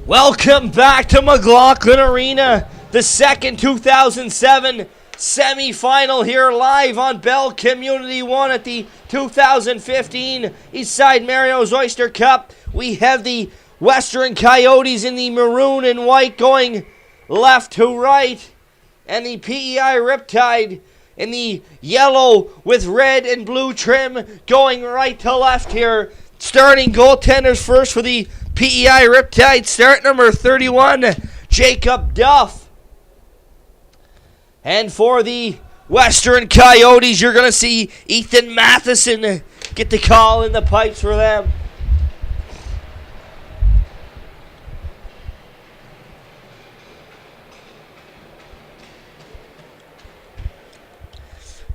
Welcome back to McLaughlin Arena, the second 2007 semifinal here live on Bell Community 1 at the 2015 Eastside Mario's Oyster Cup. We have the Western Coyotes in the maroon and white going left to right, and the PEI Riptide in the yellow with red and blue trim going right to left here. Starting goaltenders first for the PEI Riptide, start number 31, Jacob Duff. And for the Western Coyotes, you're going to see Ethan Matheson get the call in the pipes for them.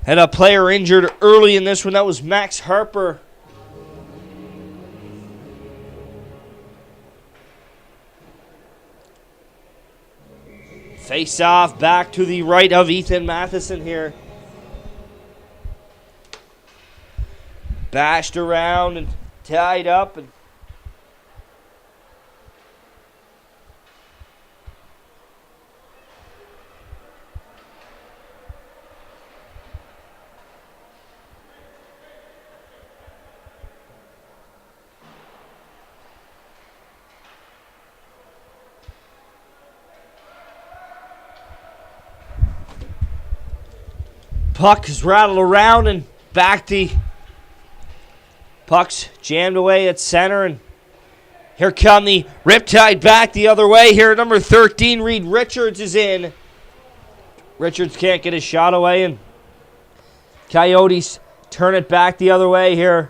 Had a player injured early in this one. That was Max Harper. Face off back to the right of Ethan Matheson here. Bashed around and tied up. And puck is rattled around and back the puck's jammed away at center, and here come the Riptide back the other way here. Number 13, Reed Richards is in. Richards can't get his shot away, and Coyotes turn it back the other way here.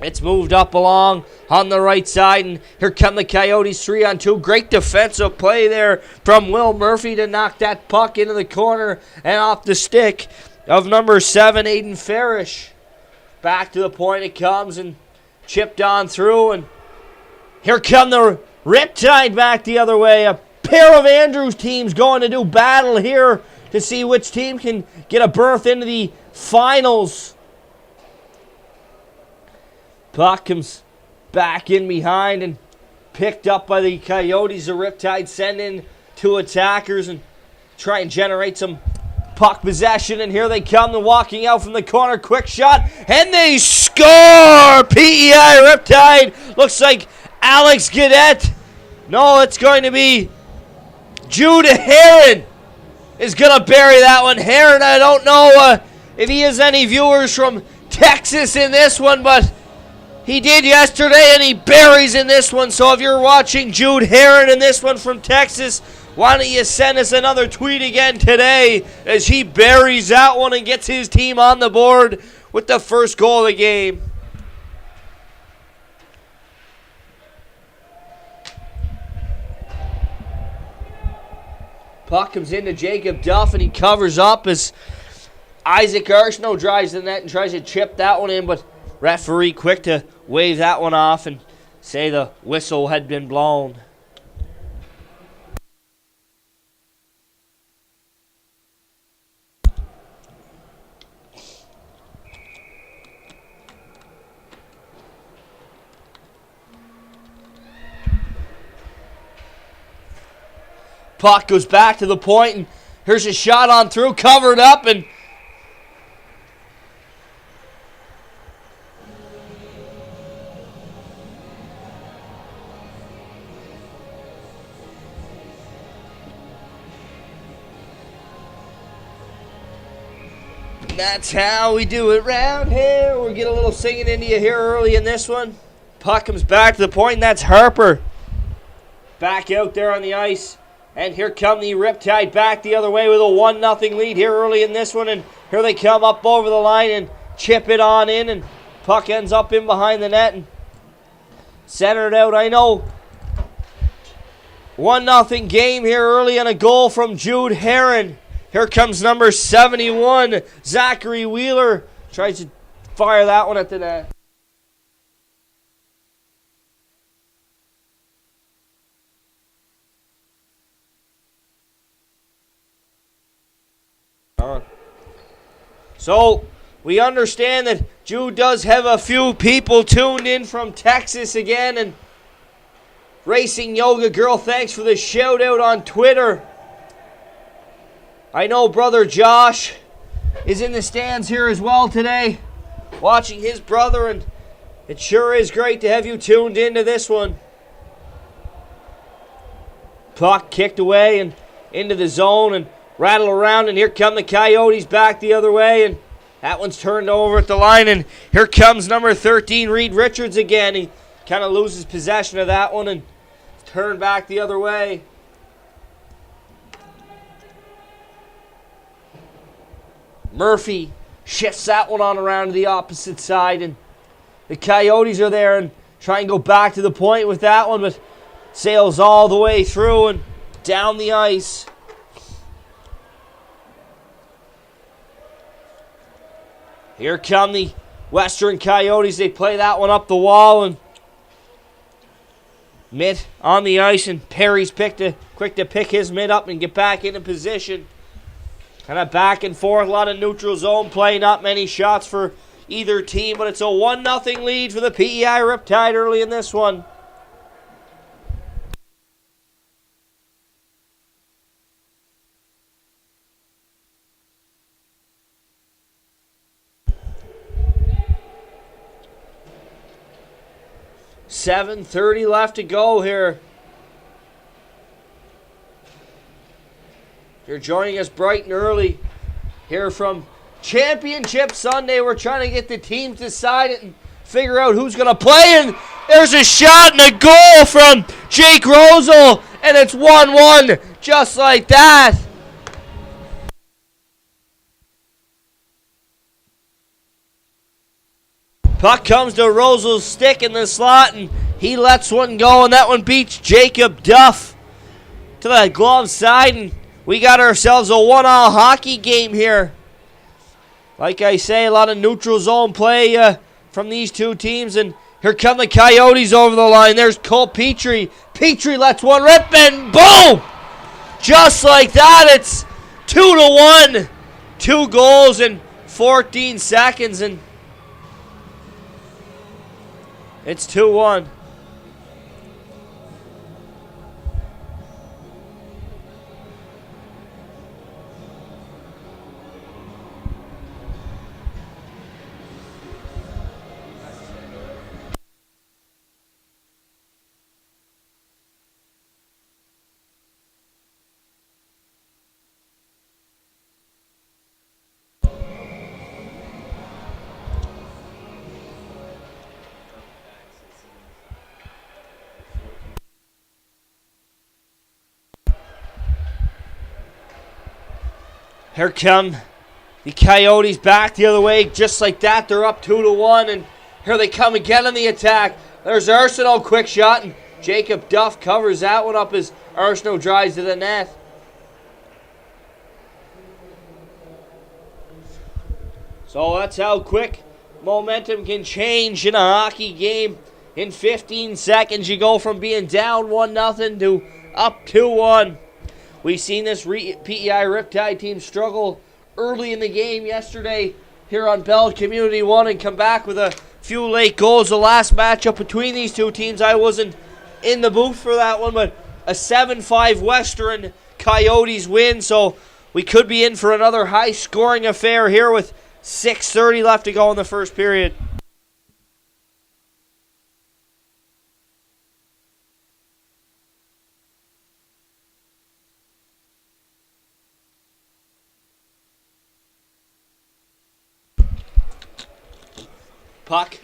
It's moved up along on the right side, and here come the Coyotes 3-on-2. Great defensive play there from Will Murphy to knock that puck into the corner and off the stick of number 7, Aiden Farish. Back to the point it comes and chipped on through, and here come the Riptide back the other way. A pair of Andrews teams going to do battle here to see which team can get a berth into the finals. Puck comes back in behind and picked up by the Coyotes. The Riptide send in two attackers and try and generate some puck possession. And here they come, they're walking out from the corner. Quick shot, and they score! PEI Riptide. Looks like Alex Gadet. No, it's going to be Jude Heron is going to bury that one. Heron, I don't know if he has any viewers from Texas in this one, but he did yesterday, and he buries in this one. So if you're watching Jude Heron in this one from Texas, why don't you send us another tweet again today as he buries that one and gets his team on the board with the first goal of the game. Puck comes into Jacob Duff, and he covers up as Isaac Arsenault drives the net and tries to chip that one in, but referee quick to wave that one off and say the whistle had been blown. Puck goes back to the point, and here's a shot on through, covered up, and that's how we do it round here. We'll get a little singing into you here early in this one. Puck comes back to the point, and that's Harper. Back out there on the ice. And here come the Riptide back the other way with a 1-0 lead here early in this one. And here they come up over the line and chip it on in. And puck ends up in behind the net and centered out. I know 1-0 game here early, and a goal from Jude Heron. Here comes number 71, Zachary Wheeler. Tries to fire that one at the net. So we understand that Jude does have a few people tuned in from Texas again, and Racing Yoga Girl, thanks for the shout out on Twitter. I know brother Josh is in the stands here as well today, watching his brother, and it sure is great to have you tuned into this one. Puck kicked away and into the zone and rattle around, and here come the Coyotes back the other way, and that one's turned over at the line, and here comes number 13, Reed Richards again. He kind of loses possession of that one and turned back the other way. Murphy shifts that one on around to the opposite side, and the Coyotes are there and try and go back to the point with that one, but sails all the way through and down the ice. Here come the Western Coyotes. They play that one up the wall, and Mitt on the ice, and Perry's quick to pick his Mitt up and get back into position. Kind of back and forth, a lot of neutral zone play, not many shots for either team, but it's a 1-0 lead for the PEI Riptide early in this one. .7:30 left to go here. If you're joining us bright and early here from Championship Sunday, we're trying to get the teams decided and figure out who's going to play. And there's a shot and a goal from Jake Rosel, and it's 1-1 just like that. Puck comes to Rosel's stick in the slot, and he lets one go, and that one beats Jacob Duff to the glove side, and we got ourselves a 1-all hockey game here. Like I say, a lot of neutral zone play from these two teams, and here come the Coyotes over the line. There's Cole Petrie. Petrie lets one rip, and boom! Just like that, it's 2-1. 2 goals in 14 seconds, and it's 2-1. Here come the Coyotes back the other way, just like that. They're up 2-1, and here they come again on the attack. There's Arsenault, quick shot, and Jacob Duff covers that one up as Arsenault drives to the net. So that's how quick momentum can change in a hockey game. In 15 seconds, you go from being down 1-0 to up 2-1. We've seen this PEI Riptide team struggle early in the game yesterday here on Bell Community 1 and come back with a few late goals. The last matchup between these two teams, I wasn't in the booth for that one, but a 7-5 Western Coyotes win, so we could be in for another high-scoring affair here with 6:30 left to go in the first period. Puck.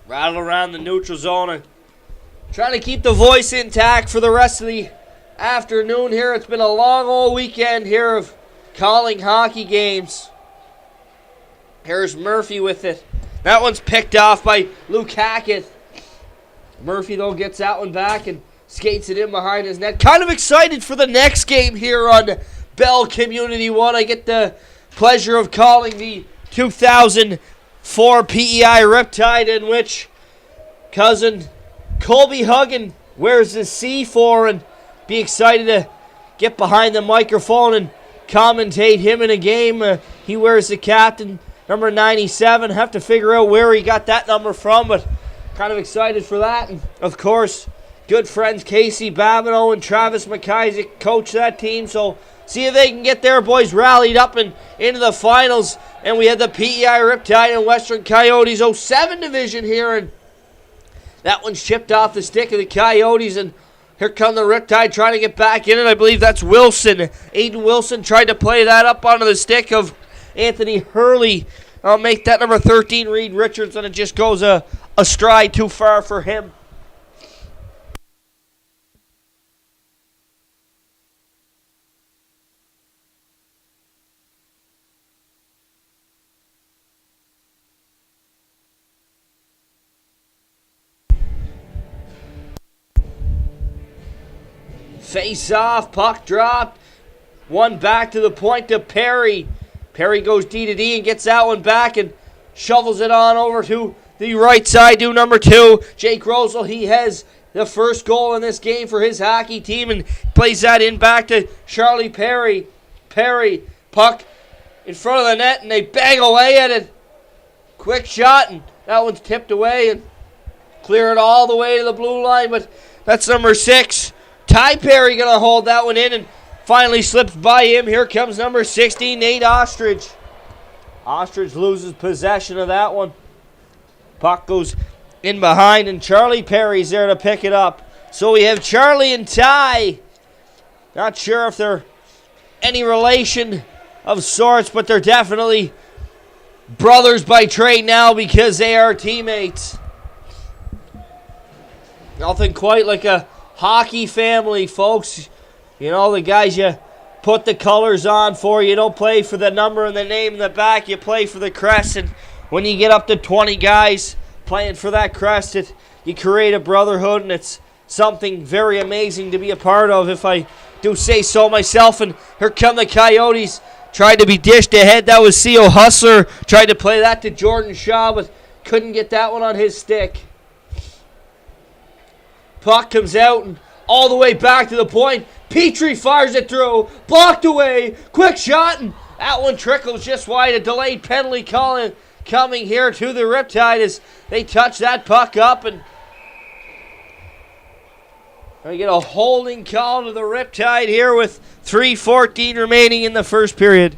Rattle around the neutral zone and trying to keep the voice intact for the rest of the afternoon here. It's been a long old weekend here of calling hockey games. Here's Murphy with it. That one's picked off by Luke Hackett. Murphy, though, gets that one back and skates it in behind his net. Kind of excited for the next game here on Bell Community 1. I get the pleasure of calling the 2004 PEI Riptide, in which cousin Colby Huggan wears the C4, and be excited to get behind the microphone and commentate him in a game. He wears the captain, number 97. Have to figure out where he got that number from, but kind of excited for that. And of course, good friends Casey Babineau and Travis McIsaac coach that team. So see if they can get their boys rallied up and into the finals. And we had the PEI Riptide and Western Coyotes 07 division here. And that one's chipped off the stick of the Coyotes. And here come the Riptide trying to get back in it. I believe that's Wilson. Aiden Wilson tried to play that up onto the stick of Anthony Hurley. I'll make that number 13 Reed Richards, and it just goes a stride too far for him. Face off, puck dropped. One back to the point to Perry. Perry goes D to D and gets that one back and shovels it on over to the right side to number 2. Jake Rosel, he has the first goal in this game for his hockey team and plays that in back to Charlie Perry. Perry, puck in front of the net and they bang away at it. Quick shot and that one's tipped away and clear it all the way to the blue line, but that's number 6. Ty Perry going to hold that one in and finally slips by him. Here comes number 16, Nate Ostrich. Ostrich loses possession of that one. Puck goes in behind and Charlie Perry's there to pick it up. So we have Charlie and Ty. Not sure if they're any relation of sorts, but they're definitely brothers by trade now because they are teammates. Nothing quite like a hockey family, folks. You know, the guys you put the colors on for. You don't play for the number and the name in the back. You play for the crest. And when you get up to 20 guys playing for that crest, you create a brotherhood, and it's something very amazing to be a part of, if I do say so myself. And here come the Coyotes. Tried to be dished ahead. That was C.O. Hustler. Tried to play that to Jordan Shaw, but couldn't get that one on his stick. Puck comes out and all the way back to the point. Petrie fires it through. Blocked away. Quick shot. And that one trickles just wide. A delayed penalty call coming here to the Riptide as they touch that puck up. And we get a holding call to the Riptide here with 3:14 remaining in the first period.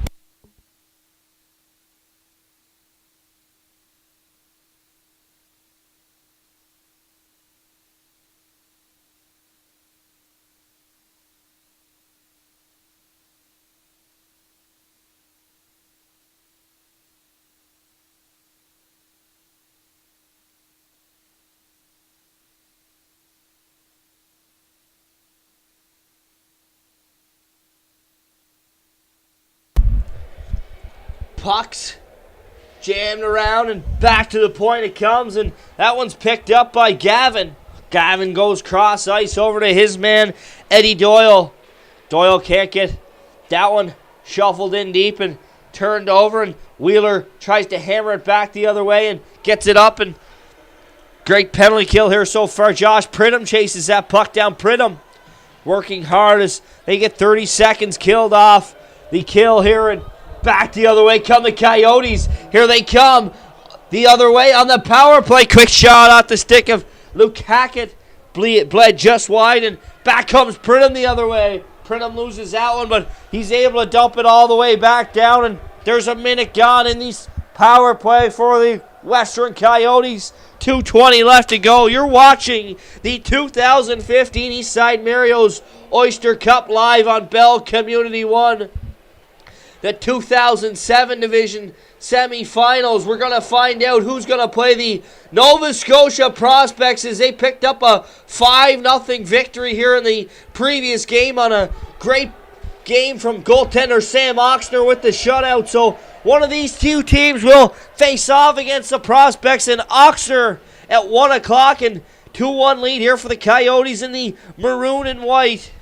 Pucks jammed around and back to the point it comes, and that one's picked up by Gavin. Gavin goes cross ice over to his man Eddie Doyle. Doyle can't get that one shuffled in deep and turned over, and Wheeler tries to hammer it back the other way and gets it up, and great penalty kill here so far. Josh Pridham chases that puck down. Pridham working hard as they get 30 seconds killed off the kill here, and back the other way come the Coyotes. Here they come the other way on the power play. Quick shot off the stick of Luke Hackett. Bled just wide, and back comes Pridham the other way. Pridham loses that one, but he's able to dump it all the way back down, and there's a minute gone in this power play for the Western Coyotes. 2:20 left to go. You're watching the 2015 Eastside Mario's Oyster Cup live on Bell Community 1. The 2007 division semifinals. We're going to find out who's going to play the Nova Scotia Prospects as they picked up a 5-0 victory here in the previous game on a great game from goaltender Sam Oxner with the shutout. So one of these two teams will face off against the Prospects, and Oxner at 1 o'clock, and 2-1 lead here for the Coyotes in the maroon and white.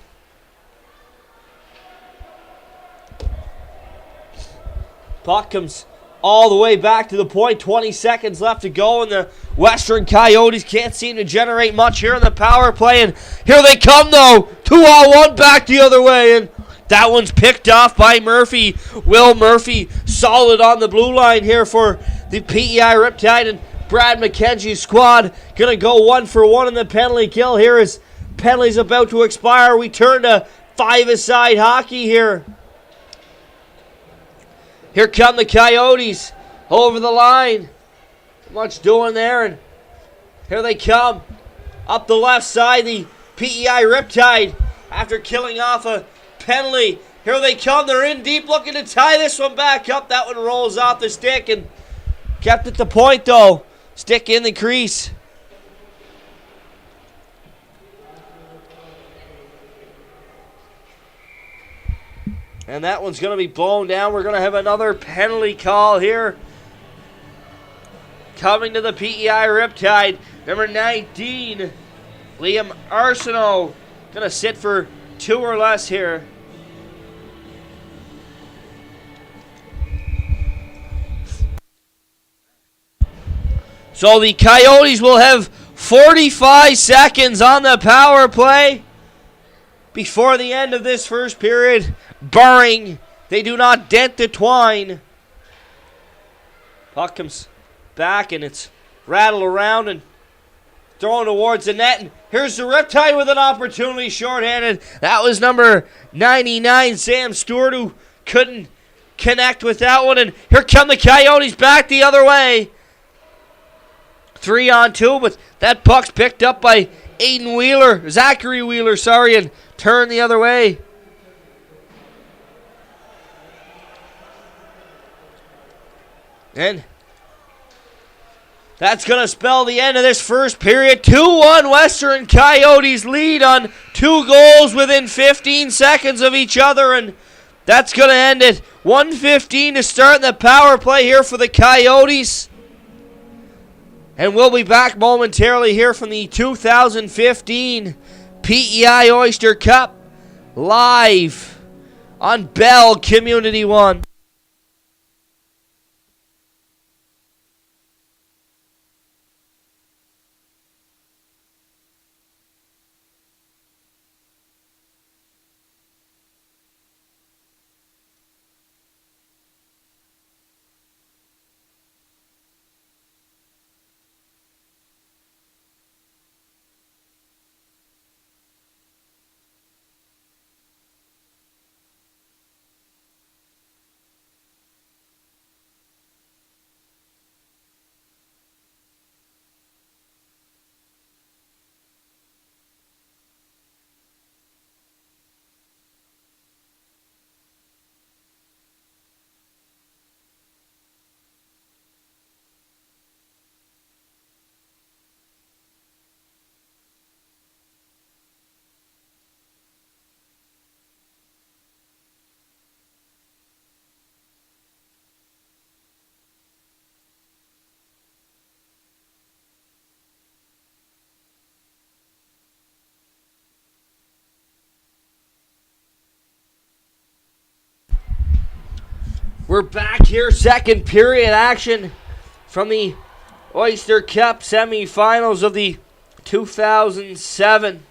Puck comes all the way back to the point. 20 seconds left to go, and the Western Coyotes can't seem to generate much here in the power play. And here they come, though. 2-on-1 back the other way, and that one's picked off by Murphy. Will Murphy solid on the blue line here for the PEI Riptide, and Brad McKenzie's squad going to go 1-for-1 in the penalty kill here as penalty's about to expire. We turn to five-a-side hockey here. Here come the Coyotes over the line. Not much doing there, and here they come. Up the left side, the PEI Riptide after killing off a penalty. Here they come. They're in deep looking to tie this one back up. That one rolls off the stick and kept at the point though. Stick in the crease. And that one's going to be blown down. We're going to have another penalty call here. Coming to the PEI Riptide, number 19, Liam Arsenault. Going to sit for 2 or less here. So the Coyotes will have 45 seconds on the power play before the end of this first period, barring they do not dent the twine. Puck comes back and it's rattled around and thrown towards the net. And here's the Riptide with an opportunity, shorthanded. That was number 99, Sam Stewart, who couldn't connect with that one. And here come the Coyotes back the other way. 3-on-2, but that puck's picked up by Zachary Wheeler, and turned the other way. And that's going to spell the end of this first period. 2-1 Western Coyotes lead on 2 goals within 15 seconds of each other, and that's going to end at 1:15 to start the power play here for the Coyotes. And we'll be back momentarily here from the 2015 PEI Oyster Cup live on Bell Community One. We're back here, second period action from the Oyster Cup semifinals of the 2007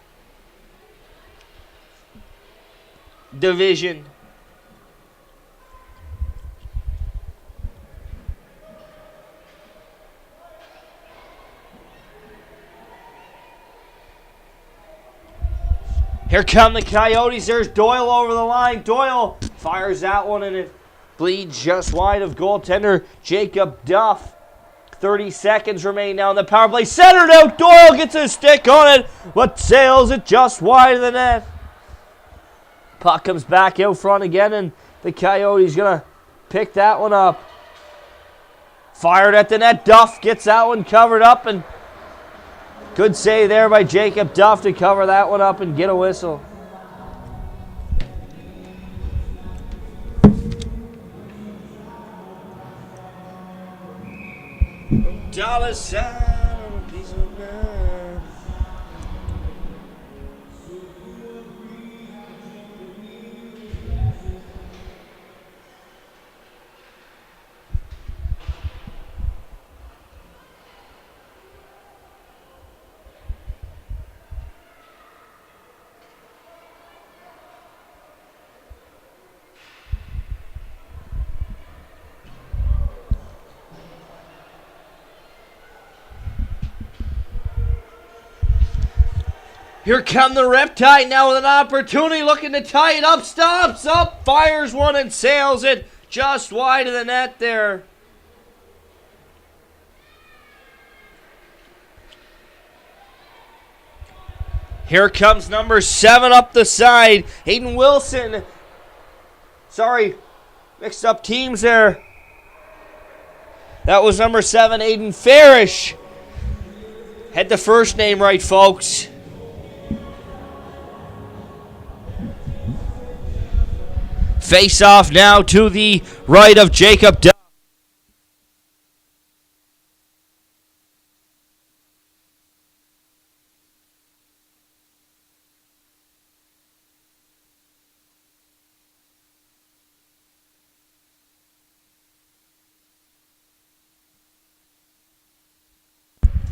division. Here come the Coyotes. There's Doyle over the line. Doyle fires that one and it bleeds just wide of goaltender Jacob Duff. 30 seconds remain now in the power play. Centered out. Doyle gets his stick on it, but sails it just wide of the net. Puck comes back out front again, and the Coyotes going to pick that one up. Fired at the net. Duff gets that one covered up, and good save there by Jacob Duff to cover that one up and get a whistle. Dollar sign on a piece of land. Here come the Riptide now with an opportunity, looking to tie it up, stops up, fires one and sails it just wide of the net there. Here comes number 7 up the side, Hayden Wilson. Sorry, mixed up teams there. That was number 7, Aiden Farish. Had the first name right, folks. Face off now to the right of Jacob Duff.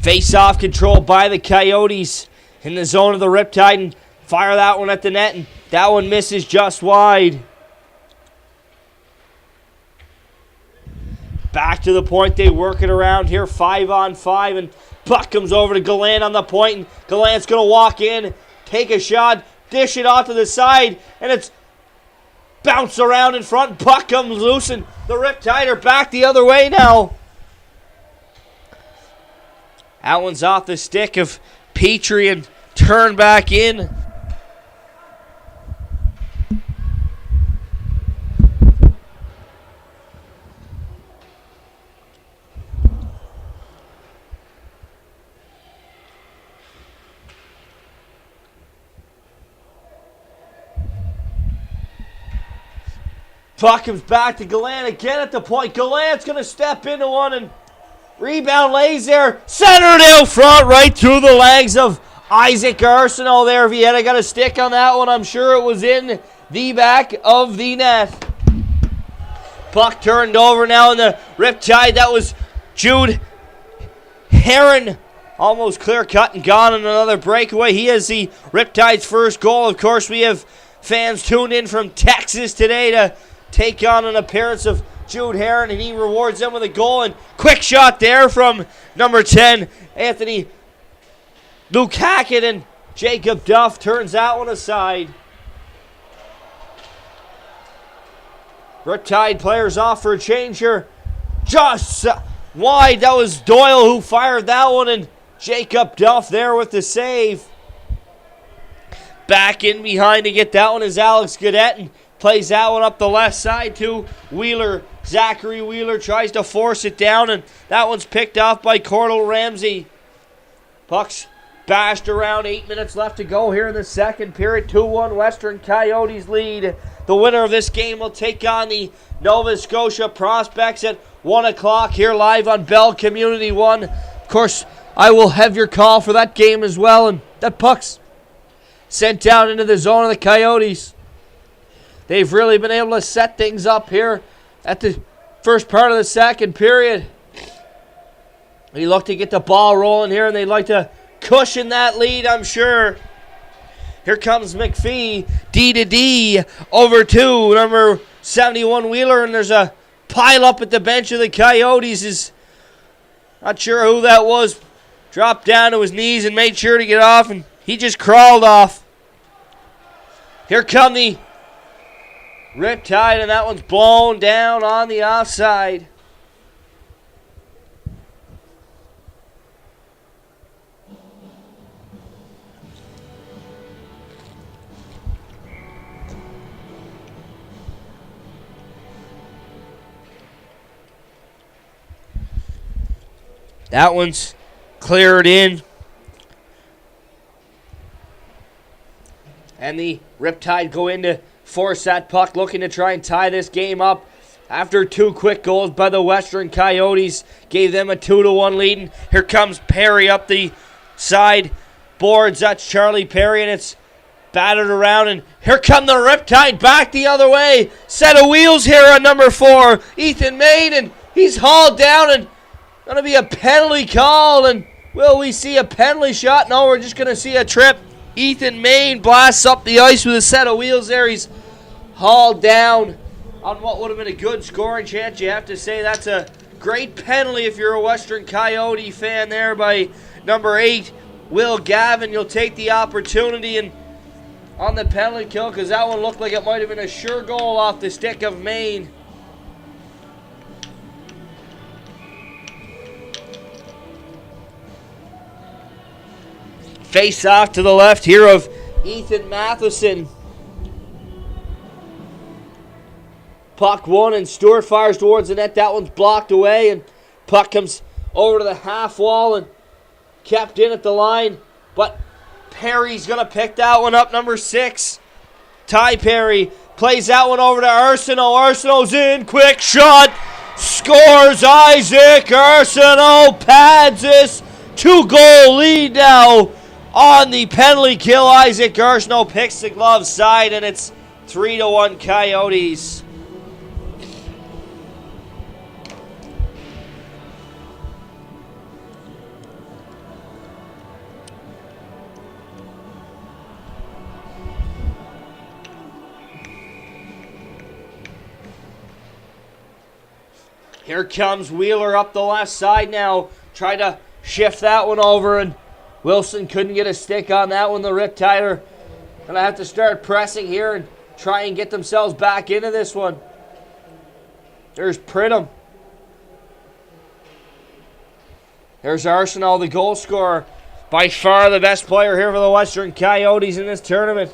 Face-off controlled by the Coyotes in the zone of the Riptide, and fire that one at the net, and that one misses just wide. Back to the point, they work it around here, 5-on-5, and puck comes over to Gallant on the point, and Gallant's going to walk in, take a shot, dish it off to the side, and it's bounced around in front, puck comes loose, and the Riptide are back the other way now. That one's off the stick of Petrie and turned back in. Puck comes back to Gallant again at the point. Gallant's going to step into one and rebound lays there. Centered out front right through the legs of Isaac Arsenault there. If he had got a stick on that one, I'm sure it was in the back of the net. Puck turned over now in the Riptide. That was Jude Heron. Almost clear cut and gone on another breakaway. He has the Riptide's first goal. Of course, we have fans tuned in from Texas today to take on an appearance of Jude Heron, and he rewards them with a goal. And quick shot there from number 10, Anthony Lukakin, and Jacob Duff turns that one aside. Riptide players off for a change here. Just wide. That was Doyle who fired that one, and Jacob Duff there with the save. Back in behind to get that one is Alex Gaudette, and plays that one up the left side to Wheeler. Zachary Wheeler tries to force it down, and that one's picked off by Cordell Ramsey. Puck's bashed around, 8 minutes left to go here in the second period. 2-1 Western Coyotes lead. The winner of this game will take on the Nova Scotia Prospects at 1 o'clock here live on Bell Community 1. Of course, I will have your call for that game as well, and that puck's sent down into the zone of the Coyotes. They've really been able to set things up here at the first part of the second period. They look to get the ball rolling here, and they'd like to cushion that lead, I'm sure. Here comes McPhee, D to D, over to number 71 Wheeler, and there's a pile up at the bench of the Coyotes. Is not sure who that was. Dropped down to his knees and made sure to get off, and he just crawled off. Here come the Riptide, and that one's blown down on the offside. That one's cleared in. And the Riptide go in to force that puck, looking to try and tie this game up. After 2 quick goals by the Western Coyotes, gave them a 2-1 lead. And here comes Perry up the side boards. That's Charlie Perry, and it's battered around. And here come the Riptide back the other way. Set of wheels here on number 4, Ethan Main, and he's hauled down, and going to be a penalty call. And will we see a penalty shot? No, we're just going to see a trip. Ethan Main blasts up the ice with a set of wheels there. He's hauled down on what would have been a good scoring chance. You have to say that's a great penalty if you're a Western Coyote fan there by number 8, Will Gavin, you'll take the opportunity and on the penalty kill, because that one looked like it might have been a sure goal off the stick of Maine. Face off to the left here of Ethan Matheson. Puck won and Stewart fires towards the net. That one's blocked away and puck comes over to the half wall and kept in at the line. But Perry's going to pick that one up, number 6. Ty Perry plays that one over to Arsenault. Arsenault's in, quick shot, scores. Isaac Arsenault pads this 2-goal lead now on the penalty kill. Isaac Arsenault picks the glove side and it's 3-1 Coyotes. Here comes Wheeler up the left side now. Try to shift that one over, and Wilson couldn't get a stick on that one. The Riptide are going to have to start pressing here and try and get themselves back into this one. There's Pridham. There's Arsenault, the goal scorer. By far the best player here for the Western Coyotes in this tournament.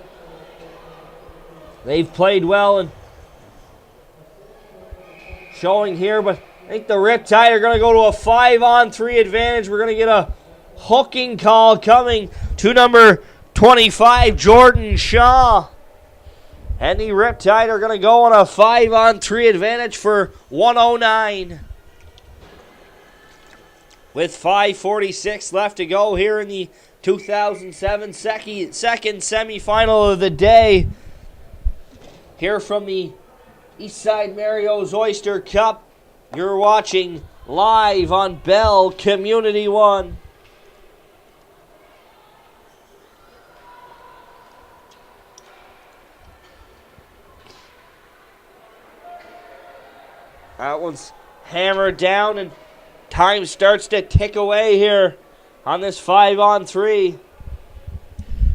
They've played well and showing here, but I think the Riptide are going to go to a 5-on-3 advantage. We're going to get a hooking call coming to number 25, Jordan Shaw. And the Riptide are going to go on a 5-on-3 advantage for 109. With 5:46 left to go here in the 2007 second semifinal of the day. Here from the Eastside Mario's Oyster Cup, you're watching live on Bell Community 1. That one's hammered down and time starts to tick away here on this 5-on-3.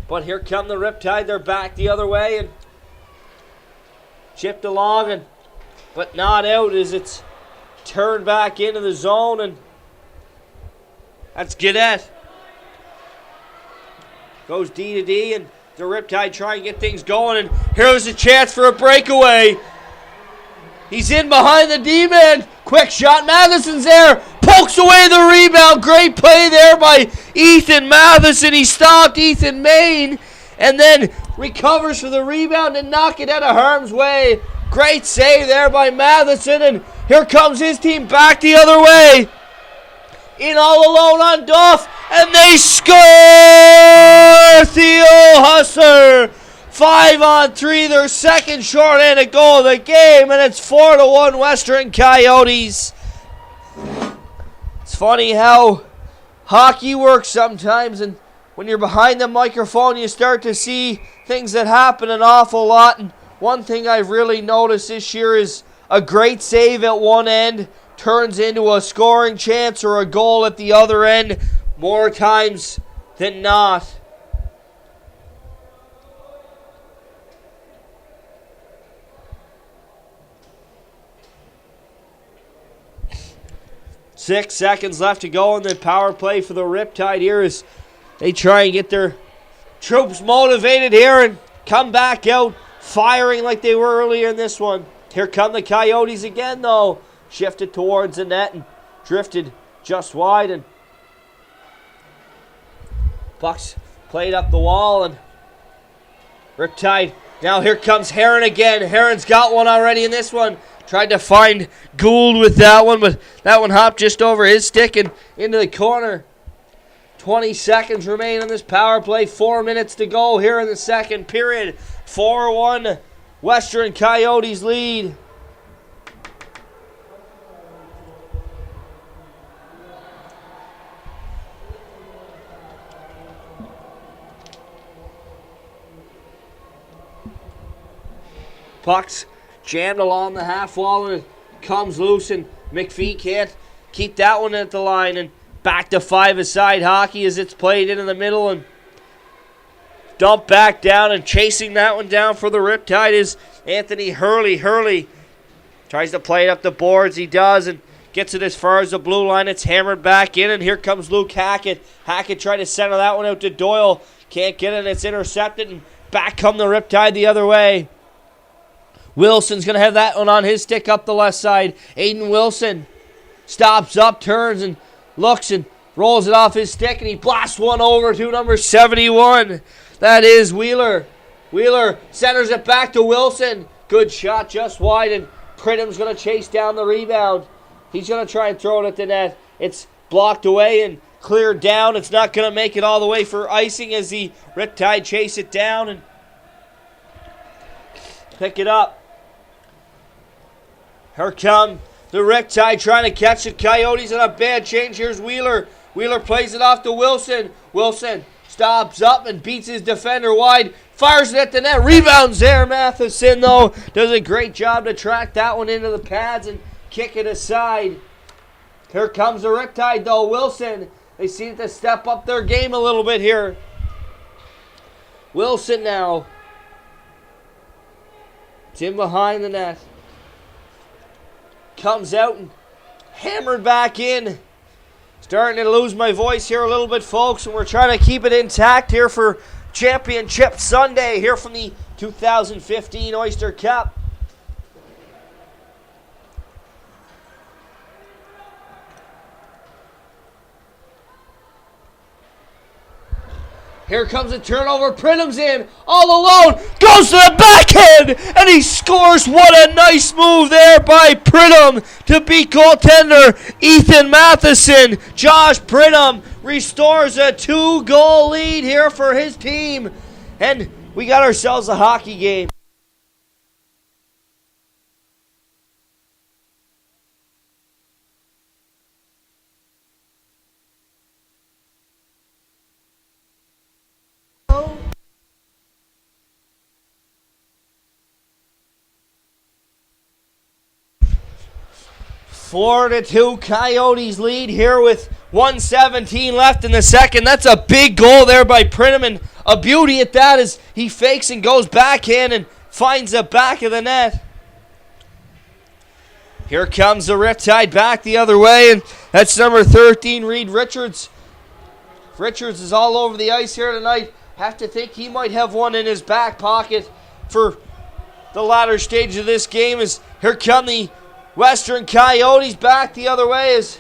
But here come the Riptide. They're back the other way and chipped along, but not out as it's turned back into the zone, and that's Gaudette. Goes D to D, and the Riptide try and get things going, and here's a chance for a breakaway. He's in behind the D-man. Quick shot. Matheson's there. Pokes away the rebound. Great play there by Ethan Matheson. He stopped Ethan Maine and then recovers for the rebound and knock it out of harm's way. Great save there by Matheson, and here comes his team back the other way. In all alone on Duff, and they score! Theo Husser, 5-on-3, their second short-handed goal of the game, and it's 4-1 Western Coyotes. It's funny how hockey works sometimes, and when you're behind the microphone, you start to see things that happen an awful lot. And one thing I've really noticed this year is a great save at one end turns into a scoring chance or a goal at the other end more times than not. Six seconds left to go in the power play for the Riptide here as they try and get their troops motivated here and come back out firing like they were earlier in this one. Here come the Coyotes again, though. Shifted towards the net and drifted just wide. And pucks played up the wall. And Riptide. Now here comes Heron again. Heron's got one already in this one. Tried to find Gould with that one, but that one hopped just over his stick and into the corner. 20 seconds remain on this power play. 4 minutes to go here in the second period. 4-1 Western Coyotes lead. Pucks jammed along the half wall and it comes loose, and McPhee can't keep that one at the line, and Back to five-a-side hockey as it's played into the middle and dumped back down, and chasing that one down for the Riptide is Anthony Hurley. Hurley tries to play it up the boards. He does, and gets it as far as the blue line. It's hammered back in, and here comes Luke Hackett. Hackett tried to center that one out to Doyle. Can't get it. It's intercepted, and back come the Riptide the other way. Wilson's going to have that one on his stick up the left side. Aiden Wilson stops up, turns, and looks and rolls it off his stick, and he blasts one over to number 71. That is Wheeler. Wheeler centers it back to Wilson. Good shot just wide, and Pridham's going to chase down the rebound. He's going to try and throw it at the net. It's blocked away and cleared down. It's not going to make it all the way for icing as the Riptide chase it down and pick it up. Here come the Riptide trying to catch the Coyotes on a bad change. Here's Wheeler. Wheeler plays it off to Wilson. Wilson stops up and beats his defender wide. Fires it at the net. Rebounds there. Matheson, though, does a great job to track that one into the pads and kick it aside. Here comes the Riptide, though. Wilson, they seem to step up their game a little bit here. Wilson now. It's in behind the net. Comes out and hammered back in. Starting to lose my voice here a little bit, folks, and we're trying to keep it intact here for Championship Sunday here from the 2015 Oyster Cup. Here comes a turnover. Pridham's in all alone. Goes to the backhand. And he scores. What a nice move there by Pridham to beat goaltender Ethan Matheson. Josh Pridham restores a 2-goal lead here for his team. And we got ourselves a hockey game. Four to 2 Coyotes lead here with 1:17 left in the second. That's a big goal there by Pridham, and a beauty at that as he fakes and goes backhand and finds the back of the net. Here comes the Riptide back the other way, and that's number 13, Reed Richards. Richards is all over the ice here tonight. Have to think he might have one in his back pocket for the latter stage of this game. As here come the Western Coyotes back the other way as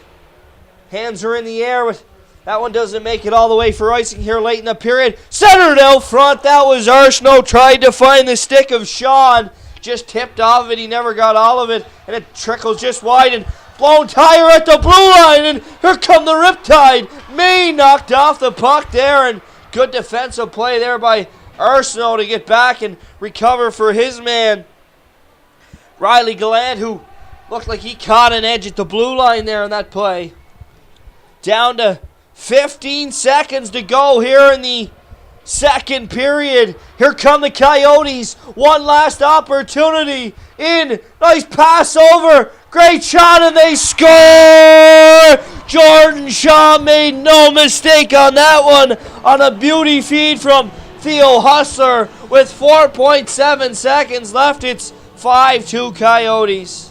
hands are in the air, but that one doesn't make it all the way for icing here late in the period. Centered out front, that was Arsenault. Tried to find the stick of Sean, just tipped off of it. He never got all of it, and it trickles just wide, and blown tire at the blue line, and here come the Riptide. May knocked off the puck there, and good defensive play there by Arsenault to get back and recover for his man, Riley Gallant, who looked like he caught an edge at the blue line there on that play. Down to 15 seconds to go here in the second period. Here come the Coyotes. One last opportunity. In. Nice pass over. Great shot, and they score! Jordan Shaw made no mistake on that one. On a beauty feed from Theo Hustler with 4.7 seconds left. It's 5-2 Coyotes.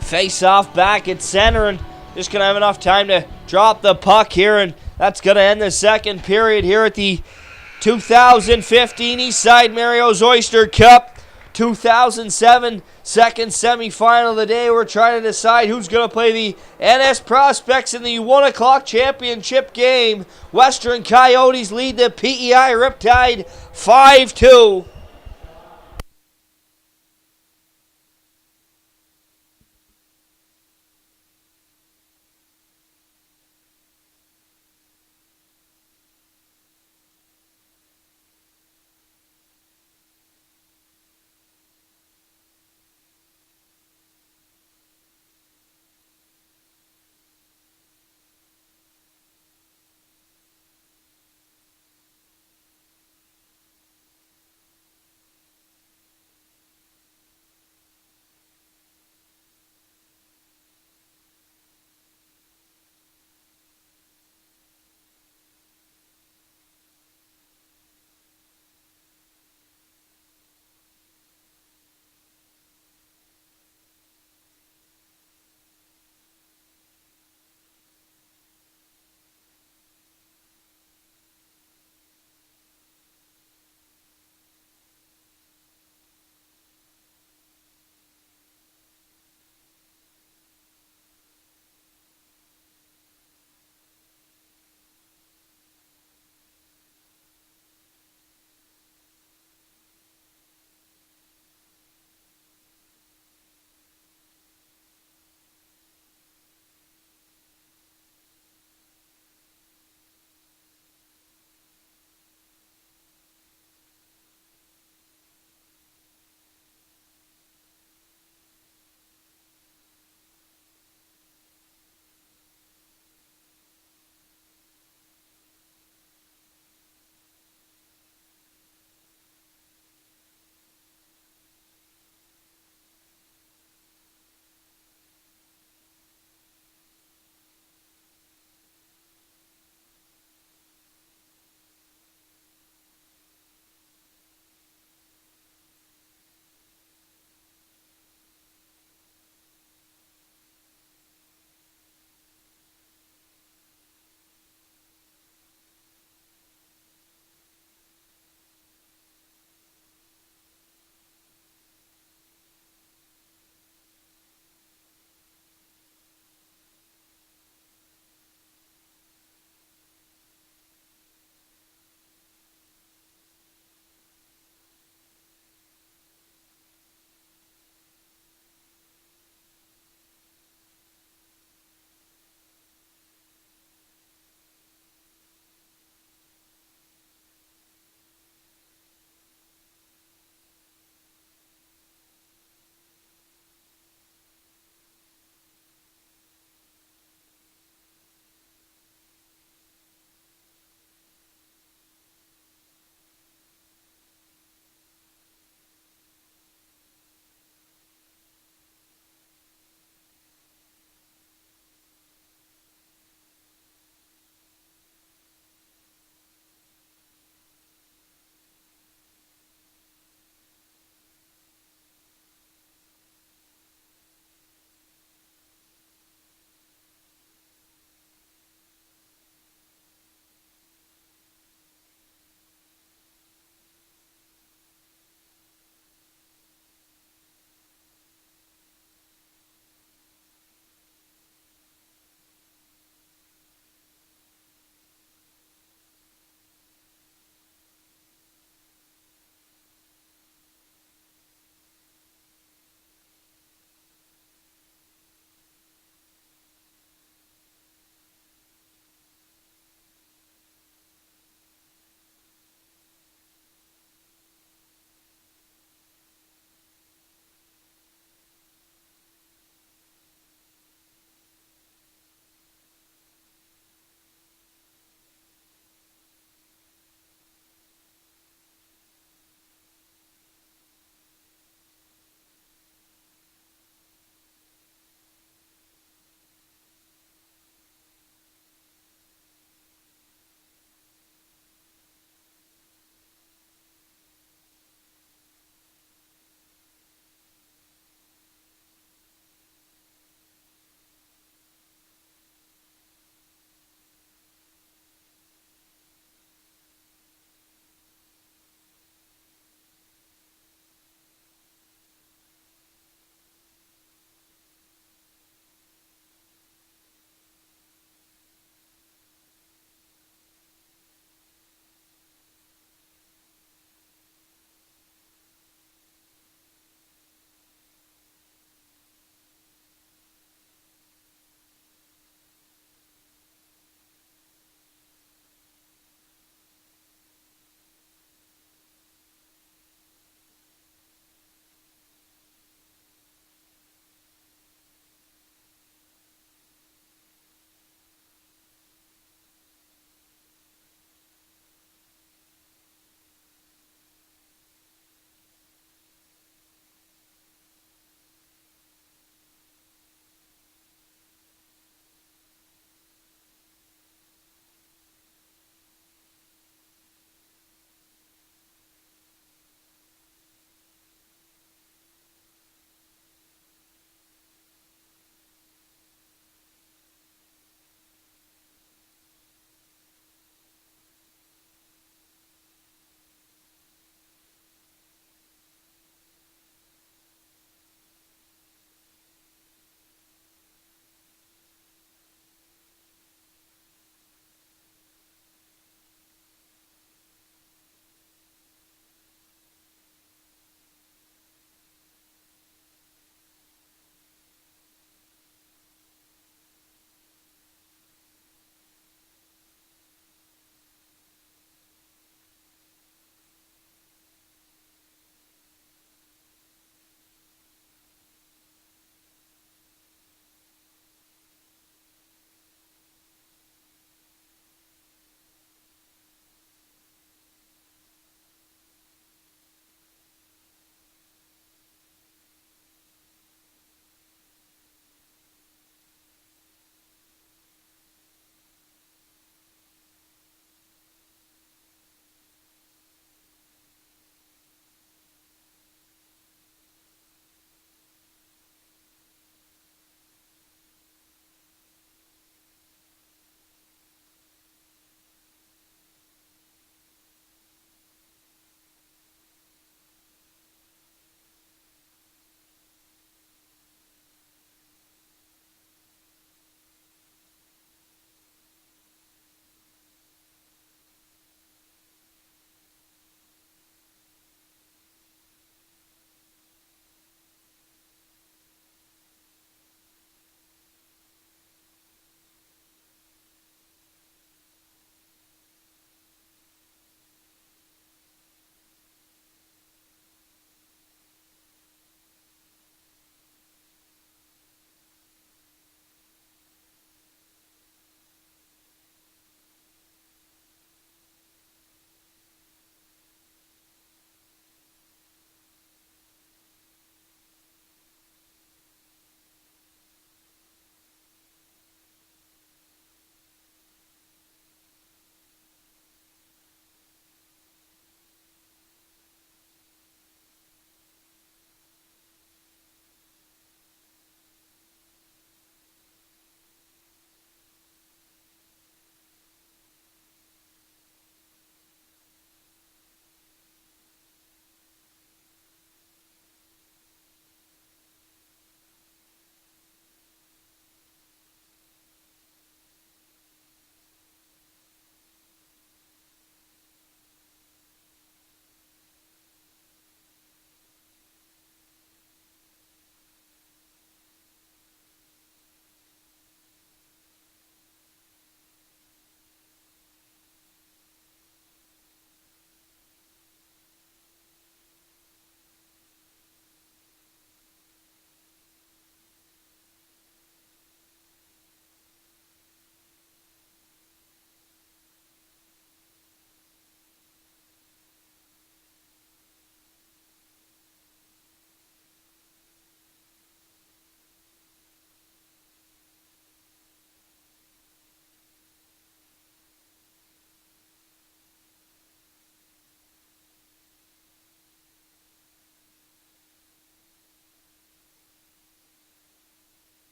Face off back at center, and just going to have enough time to drop the puck here, and that's going to end the second period here at the 2015 Eastside Mario's Oyster Cup 2007 second semifinal of the day. We're trying to decide who's going to play the NS Prospects in the 1 o'clock championship game. Western Coyotes lead the PEI Riptide 5-2.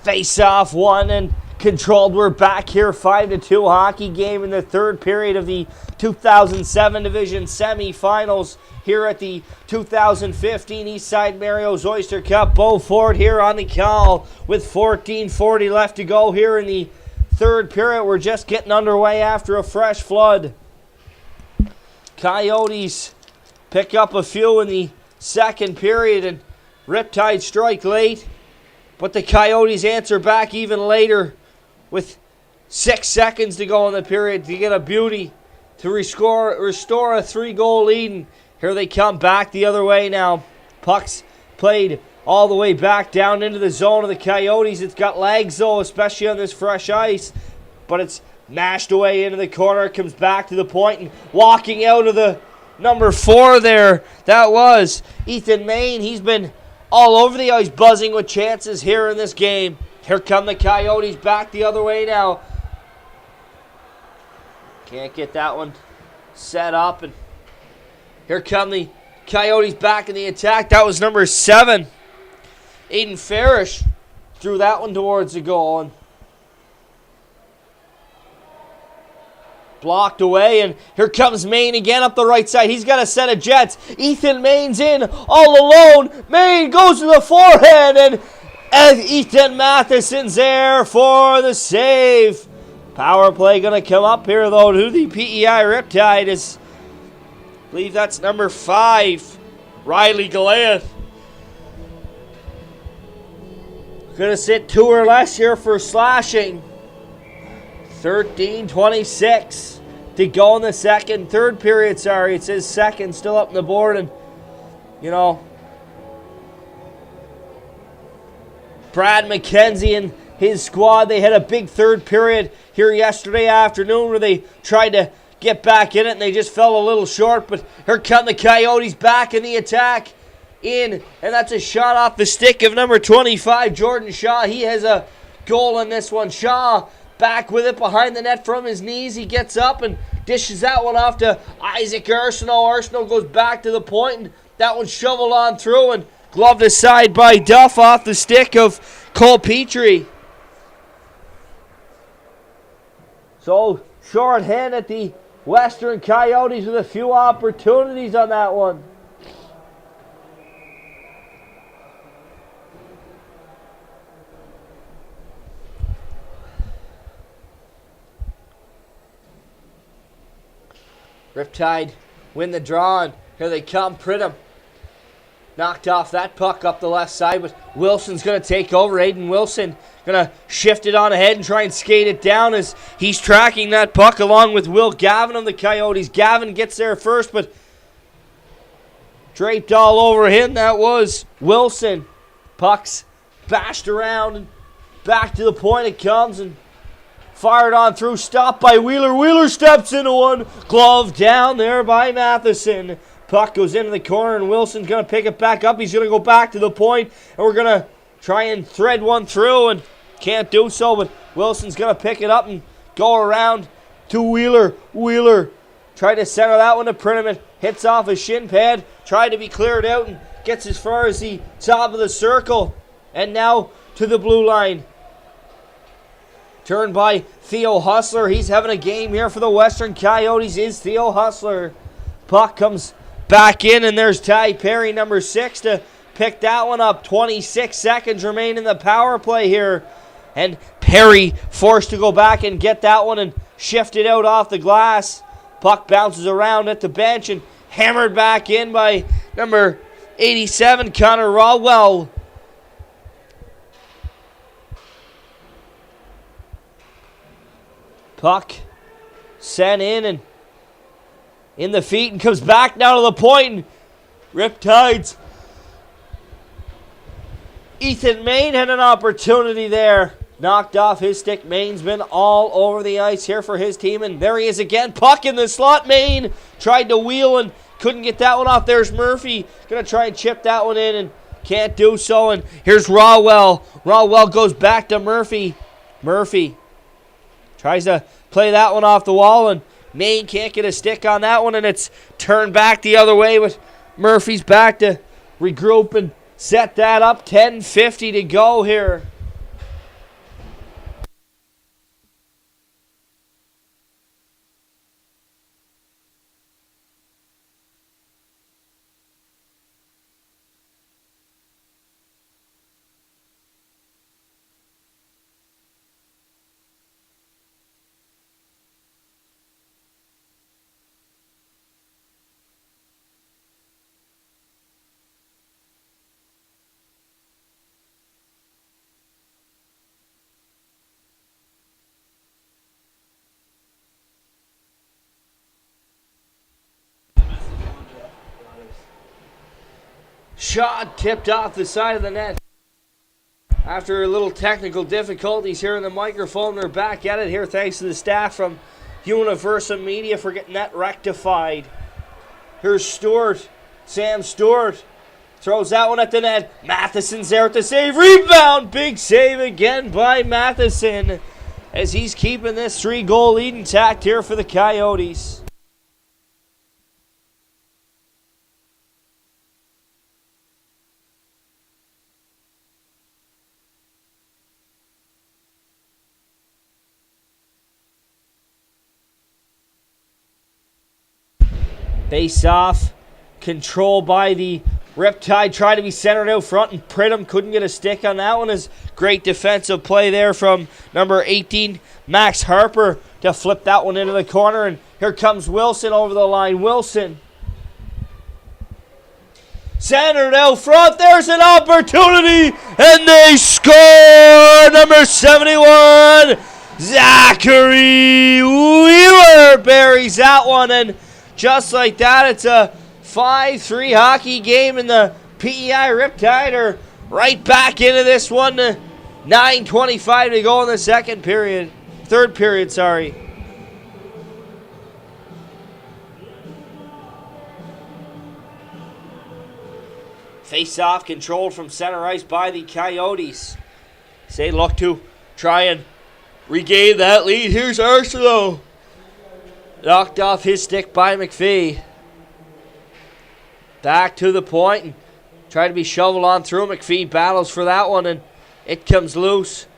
Face-off won and controlled. We're back here, 5-2 hockey game in the third period of the 2007 Division semifinals here at the 2015 Eastside Mario's Oyster Cup. Beau Ford here on the call with 14:40 left to go here in the third period. We're just getting underway after a fresh flood. Coyotes pick up a few in the second period and Riptide strike late, but the Coyotes answer back even later with 6 seconds to go in the period to get a beauty to restore a 3-goal lead. And here they come back the other way now. Puck's played all the way back down into the zone of the Coyotes. It's got legs though, especially on this fresh ice, but it's mashed away into the corner. It comes back to the point and walking out of the number 4 there, that was Ethan Main. He's been all over the ice buzzing with chances here in this game. Here come the Coyotes back the other way now. Can't get that one set up. And here come the Coyotes back in the attack. That was number 7. Aiden Farish threw that one towards the goal. And blocked away, and here comes Main again up the right side. He's got a set of jets. Ethan Main's in all alone. Main goes to the forehand, and Ethan Matheson's there for the save. Power play going to come up here, though, to the PEI Riptide. I believe that's number 5, Riley Goliath. Going to sit 2 or less here for slashing. 13:26 to go in the third period, sorry. It says second, still up on the board. And, you know, Brad McKenzie and his squad, they had a big third period here yesterday afternoon where they tried to get back in it and they just fell a little short. But here come the Coyotes back in the attack. And that's a shot off the stick of number 25, Jordan Shaw. He has a goal in this one. Shaw back with it behind the net from his knees. He gets up and dishes that one off to Isaac Arsenault. Arsenault goes back to the point, and that one shoveled on through and gloved aside by Duff off the stick of Cole Petrie. So short-hand at the Western Coyotes with a few opportunities on that one. Riptide win the draw, and here they come. Pridham knocked off that puck up the left side, but Wilson's going to take over. Aiden Wilson going to shift it on ahead and try and skate it down as he's tracking that puck along with Will Gavin of the Coyotes. Gavin gets there first, but draped all over him. That was Wilson. Puck's bashed around and back to the point it comes, and fired on through, stopped by Wheeler. Wheeler steps into one. Glove down there by Matheson. Puck goes into the corner, and Wilson's going to pick it back up. He's going to go back to the point, and we're going to try and thread one through, and can't do so, but Wilson's going to pick it up and go around to Wheeler. Wheeler tried to center that one to Pridham. It hits off his shin pad. Tried to be cleared out and gets as far as the top of the circle. And now to the blue line. Turned by Theo Hustler. He's having a game here for the Western Coyotes, is Theo Hustler. Puck comes back in, and there's Ty Perry, number 6, to pick that one up. 26 seconds remain in the power play here. And Perry forced to go back and get that one and shift it out off the glass. Puck bounces around at the bench and hammered back in by number 87, Connor Rodwell. Puck sent in and in the feet and comes back now to the point. And Riptide's Ethan Main had an opportunity there. Knocked off his stick. Main's been all over the ice here for his team. And there he is again. Puck in the slot. Main tried to wheel and couldn't get that one off. There's Murphy. Going to try and chip that one in and can't do so. And here's Rawwell. Rawwell goes back to Murphy. Murphy tries to play that one off the wall, and Main can't get a stick on that one, and it's turned back the other way, but Murphy's back to regroup and set that up. 10:50 to go here. shot tipped off the side of the net. After a little technical difficulties here in the microphone, they're back at it here thanks to the staff from Universal Media for getting that rectified. Here's Stewart. Sam Stewart throws that one at the net. Matheson's there to save. Rebound! Big save again by Matheson as he's keeping this 3-goal lead intact here for the Coyotes. Face off, control by the Riptide, trying to be centered out front, and Pridham couldn't get a stick on that one. Is great defensive play there from number 18, Max Harper, to flip that one into the corner. And here comes Wilson over the line. Wilson centered out front. There's an opportunity, and they score. Number 71, Zachary Wheeler buries that one, and just like that, it's a 5-3 hockey game, and the PEI Riptide are right back into this one. 9:25 to go in the third period, sorry. Face-off controlled from center ice by the Coyotes. They look to try and regain that lead. Here's Oyster, though. Knocked off his stick by McPhee. Back to the point and try to be shoveled on through. McPhee battles for that one, and it comes loose.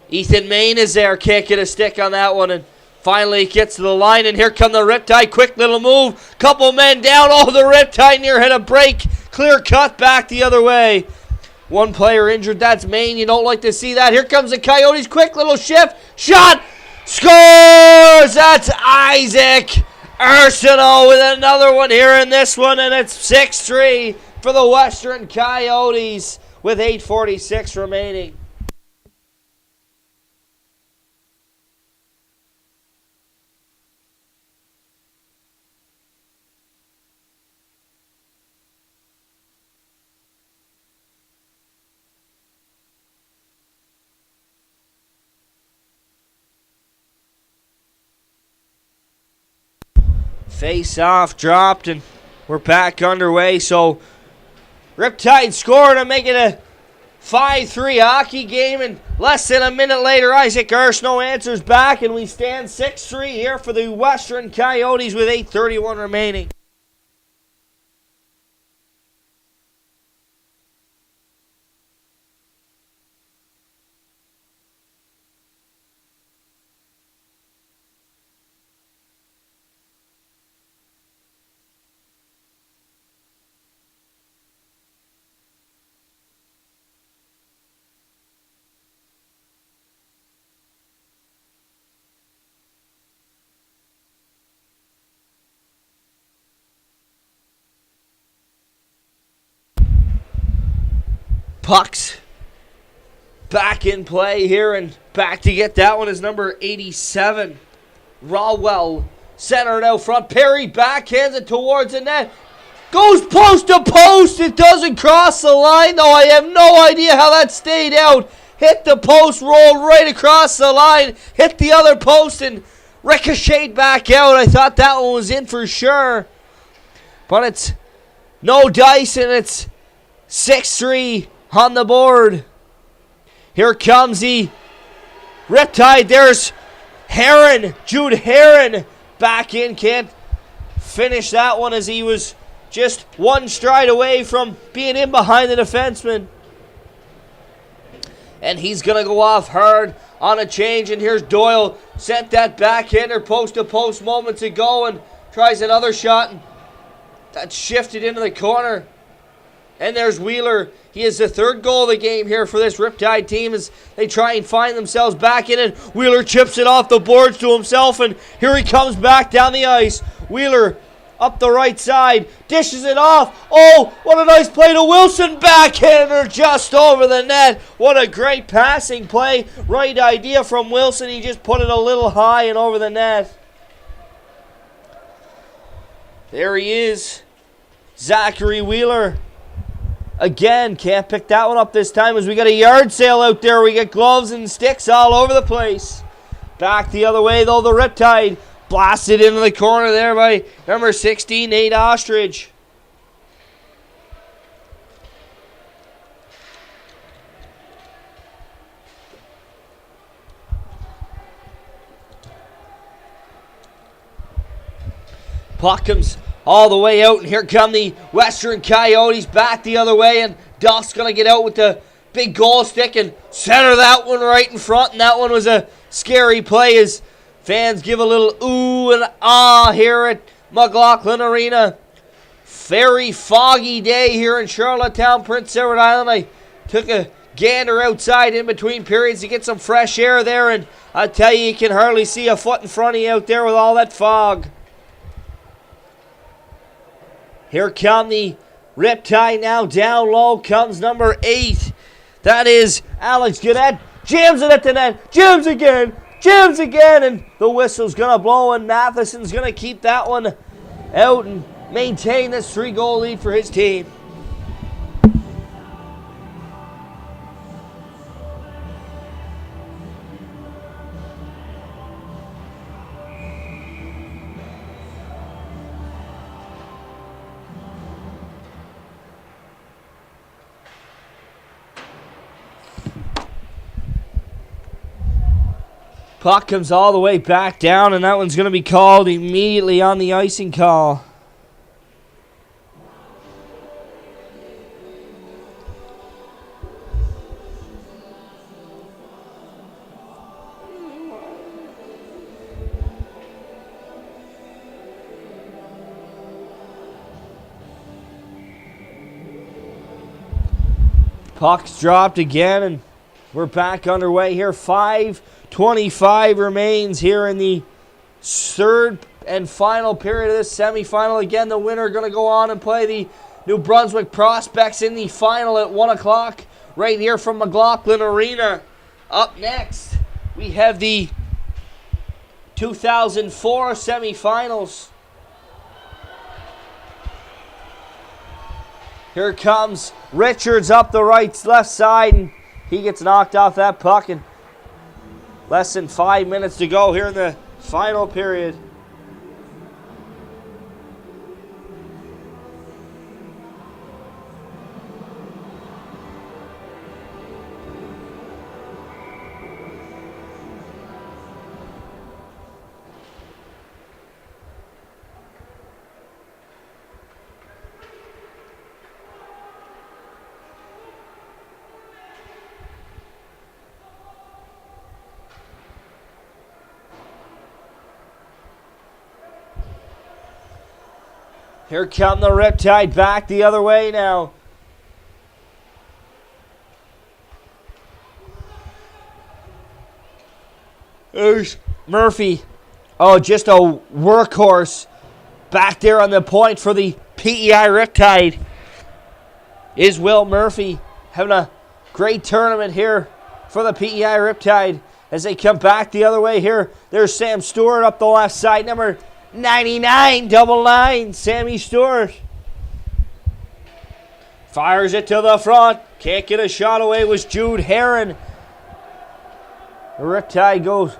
Ethan Main is there kicking a stick on that one, and finally it gets to the line, and here come the Riptide. Quick little move. Couple men down. Oh, the Riptide near hit a break. Clear cut back the other way. One player injured. That's Main. You don't like to see that. Here comes the Coyotes. Quick little shift. Shot. Scores! That's Isaac Arsenault with another one here in this one, and it's 6-3 for the Western Coyotes with 8:46 remaining. Face off dropped, and we're back underway. So Riptide scored to make it a 5-3 hockey game, and less than a minute later Isaac Arsenault answers back, and we stand 6-3 here for the Western Coyotes with 8:31 remaining. Pucks back in play here, and back to get that one is number 87, Rawell. Centered out front. Perry backhands it towards the net. Goes post to post. It doesn't cross the line, though. I have no idea how that stayed out. Hit the post, rolled right across the line, hit the other post, and ricocheted back out. I thought that one was in for sure. But it's no dice, and it's 6-3 on the board. Here comes the Riptide. There's Heron, Jude Heron, back in. Can't finish that one as he was just one stride away from being in behind the defenseman. And he's going to go off hard on a change. And here's Doyle. Sent that backhander post-to-post moments ago and tries another shot. And that's shifted into the corner. And there's Wheeler. He is the third goal of the game here for this Riptide team as they try and find themselves back in it. Wheeler chips it off the boards to himself, and here he comes back down the ice. Wheeler up the right side, dishes it off. Oh, what a nice play to Wilson. Backhander just over the net. What a great passing play. Right idea from Wilson. He just put it a little high and over the net. There he is, Zachary Wheeler. Again, can't pick that one up this time as we got a yard sale out there. We get gloves and sticks all over the place. Back the other way, though, the Riptide blasted into the corner there by number 16, Nate Ostrich. Puck comes all the way out, and here come the Western Coyotes back the other way, and Duff's going to get out with the big goal stick and center that one right in front, and that one was a scary play as fans give a little ooh and ah here at McLaughlin Arena. Very foggy day here in Charlottetown, Prince Edward Island. I took a gander outside in between periods to get some fresh air there, and I tell you can hardly see a foot in front of you out there with all that fog. Here come the Riptide now. Down low comes number 8. That is Alex Gannett. Jams it at the net. Jams again. And the whistle's going to blow, and Matheson's going to keep that one out and maintain this 3-goal lead for his team. Puck comes all the way back down, and that one's going to be called immediately on the icing call. Puck's dropped again, and we're back underway here. 5:25 remains here in the third and final period of this semifinal. Again, the winner going to go on and play the New Brunswick Prospects in the final at 1 o'clock right here from McLaughlin Arena. Up next, we have the 2004 semifinals. Here comes Richards up the left side, and he gets knocked off that puck, and less than 5 minutes to go here in the final period. Here come the Riptide back the other way now. There's Murphy. Oh, just a workhorse back there on the point for the PEI Riptide. Is Will Murphy having a great tournament here for the PEI Riptide as they come back the other way here. There's Sam Stewart up the left side, number 99, double 9, Sammy Stewart. Fires it to the front. Can't get a shot away. It was Jude Heron. The Riptide goes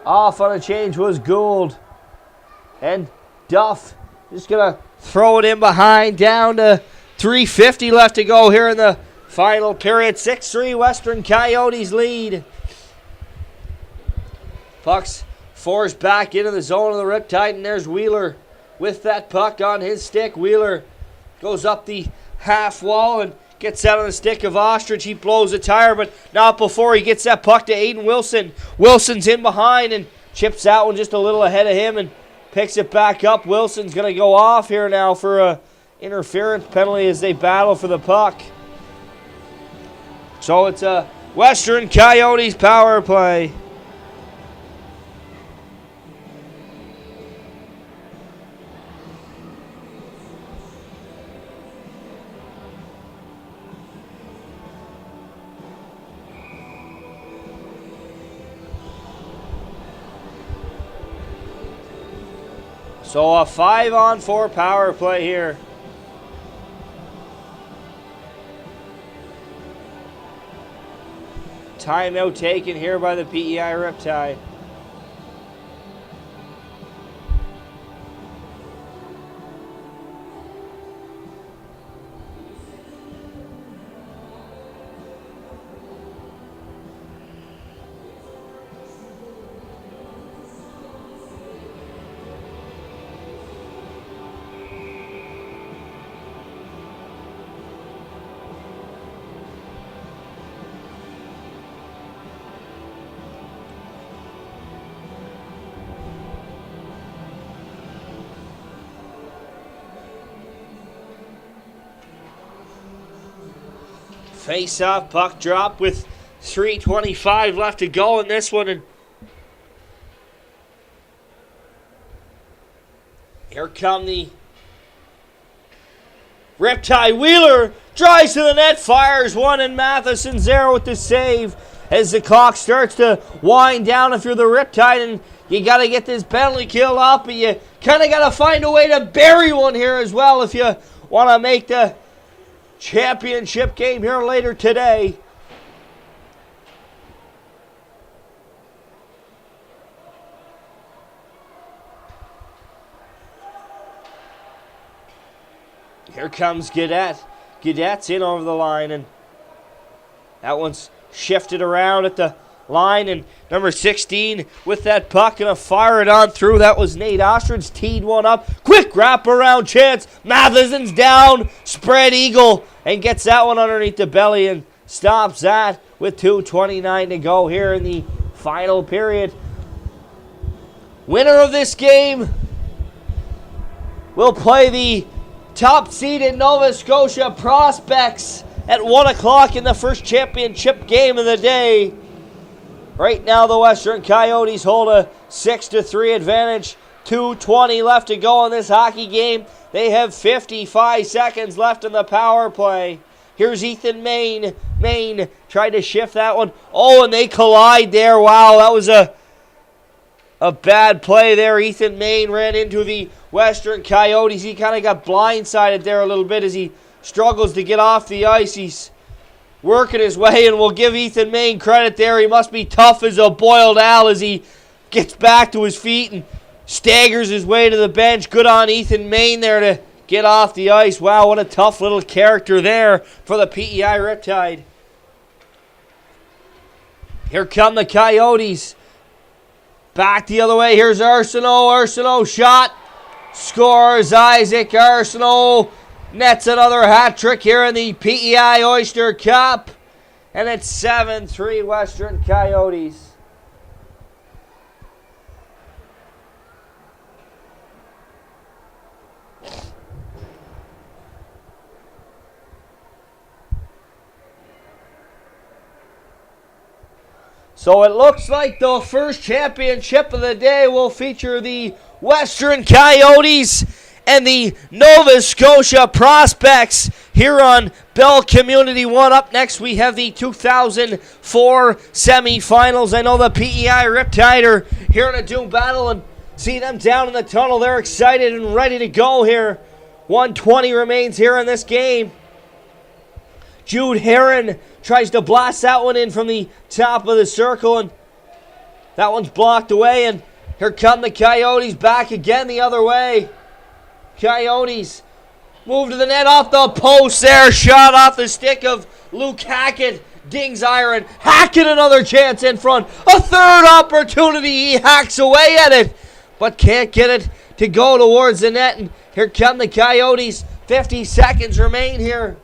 off on a change. Was Gould. And Duff just going to throw it in behind. Down to 3:50 left to go here in the final period. 6-3 Western Coyotes lead. Pucks forced back into the zone of the Riptide, and there's Wheeler with that puck on his stick. Wheeler goes up the half wall and gets out on the stick of Ostrich. He blows a tire, but not before he gets that puck to Aiden Wilson. Wilson's in behind and chips that one just a little ahead of him and picks it back up. Wilson's going to go off here now for a interference penalty as they battle for the puck. So it's a Western Coyotes power play. So a 5-on-4 power play here. Timeout taken here by the PEI Riptide. Face-off, puck drop with 3:25 left to go in this one. And here come the Riptide. Wheeler drives to the net, fires one, and Matheson's there with the save as the clock starts to wind down. If you're the Riptide and you got to get this penalty kill up, but you kind of got to find a way to bury one here as well if you want to make the championship game here later today. Here comes Gaudette. Gaudette's in over the line, and that one's shifted around at the line, and number 16 with that puck and fire it on through. That was Nate Ostrich. Teed one up. Quick wraparound chance. Matheson's down. Spread eagle and gets that one underneath the belly and stops that with 2:29 to go here in the final period. Winner of this game will play the top-seeded Nova Scotia Prospects at 1 o'clock in the first championship game of the day. Right now, the Western Coyotes hold a 6-3 advantage. 2:20 left to go in this hockey game. They have 55 seconds left in the power play. Here's Ethan Main. Main tried to shift that one. Oh, and they collide there. Wow, that was a bad play there. Ethan Main ran into the Western Coyotes. He kind of got blindsided there a little bit as he struggles to get off the ice. He's working his way, and we'll give Ethan Main credit there. He must be tough as a boiled owl as he gets back to his feet and staggers his way to the bench. Good on Ethan Main there to get off the ice. Wow, what a tough little character there for the PEI Riptide. Here come the Coyotes. Back the other way. Here's Arsenault. Arsenault shot. Scores Isaac Arsenault. Nets another hat trick here in the PEI Oyster Cup. And it's 7-3 Western Coyotes. So it looks like the first championship of the day will feature the Western Coyotes and the Nova Scotia Prospects here on Bell Community 1. Up next, we have the 2004 semifinals. I know the PEI Riptide are here in a doom battle, and see them down in the tunnel. They're excited and ready to go here. 1:20 remains here in this game. Jude Heron tries to blast that one in from the top of the circle, and that one's blocked away, and here come the Coyotes back again the other way. Coyotes move to the net off the post there. Shot off the stick of Luke Hackett. Dings iron. Hackett another chance in front. A third opportunity. He hacks away at it, but can't get it to go towards the net. And here come the Coyotes. 50 seconds remain here.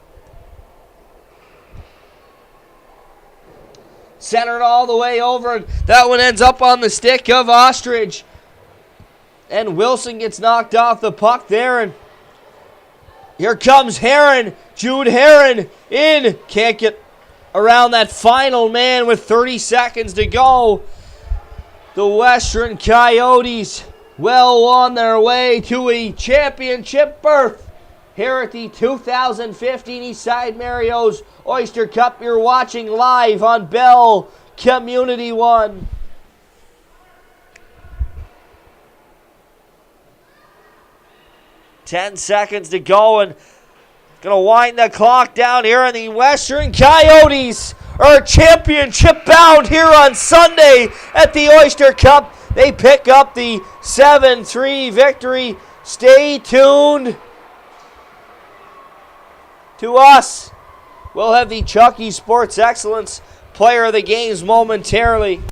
Centered all the way over, and that one ends up on the stick of Ostrich. And Wilson gets knocked off the puck there, and here comes Heron. Jude Heron in. Can't get around that final man with 30 seconds to go. The Western Coyotes well on their way to a championship berth here at the 2015 Eastside Mario's Oyster Cup. You're watching live on Bell Community 1. Ten seconds to go, and gonna wind the clock down here, and the Western Coyotes are championship bound here on Sunday at the Oyster Cup. They pick up the 7-3 victory. Stay tuned to us. We'll have the Chucky Sports Excellence Player of the Games momentarily.